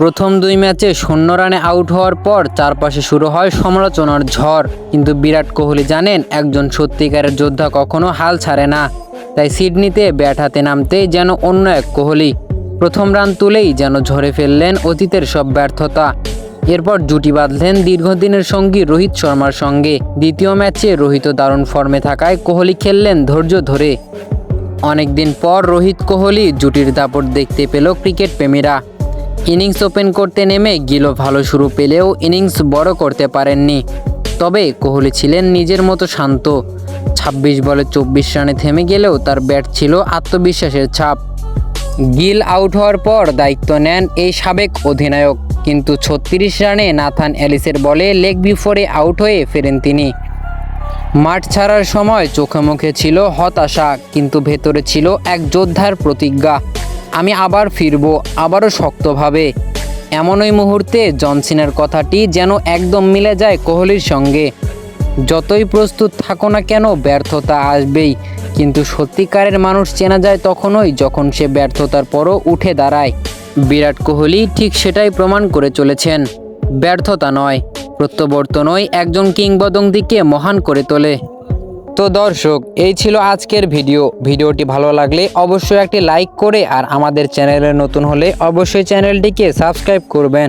প্রথম 2 ম্যাচে 0 রানে আউট হওয়ার পর চারপাশে শুরু হয় সমালোচনার ঝড়। কিন্তু বিরাট কোহলি জানেন, একজন সত্যিকারের যোদ্ধা কখনো হাল ছাড়ে না। তাই সিডনিতে ব্যাট হাতে নামতেই যেন অন্য এক কোহলি। প্রথম রান তুলেই যেন ঝরে ফেললেন অতীতের সব ব্যর্থতা। এরপর জুটি বাঁধলেন দীর্ঘদিনের সঙ্গী রোহিত শর্মার সঙ্গে। দ্বিতীয় ম্যাচে রোহিত দারুণ ফর্মে থাকায় কোহলি খেললেন ধৈর্য ধরে। অনেকদিন পর রোহিত কোহলি জুটির দাপট দেখতে পেল ক্রিকেট প্রেমীরা। ইনিংস ওপেন করতে নেমে গিলও ভালো শুরু পেলেও ইনিংস বড় করতে পারেননি। তবে কোহলি ছিলেন নিজের মতো শান্ত। 26 বলে 24 রানে থেমে গেলেও তার ব্যাট ছিল আত্মবিশ্বাসের ছাপ। গিল আউট হওয়ার পর দায়িত্ব নেন এই সাবেক অধিনায়ক। কিন্তু 36 রানে নাথান এলিসের বলে লেগ বিফোরে আউট হয়ে ফেরেন তিনি। মাঠ ছাড়ার সময় চোখে মুখে ছিল হতাশা, কিন্তু ভেতরে ছিল এক যোদ্ধার প্রতিজ্ঞা। আমি আবার ফিরব, আবারও শক্তভাবে। এমনই মুহূর্তে জন সিনার কথাটি যেন একদম মিলে যায় কোহলির সঙ্গে। যতই প্রস্তুত থাকো না কেন, ব্যর্থতা আসবেই। কিন্তু সত্যিকারের মানুষ চেনা যায় তখনই যখন সে ব্যর্থতার পরও উঠে দাঁড়ায়। বিরাট কোহলি ঠিক সেটাই প্রমাণ করে চলেছেন। ব্যর্থতা নয়, প্রত্যাবর্তনই একজন কিংবদন্তিকে মহান করে তোলে। তো দর্শক, এই ছিল আজকের ভিডিওটি ভালো লাগলে অবশ্যই একটি লাইক করে আর আমাদের চ্যানেলে নতুন হলে অবশ্যই চ্যানেলটিকে সাবস্ক্রাইব করবেন।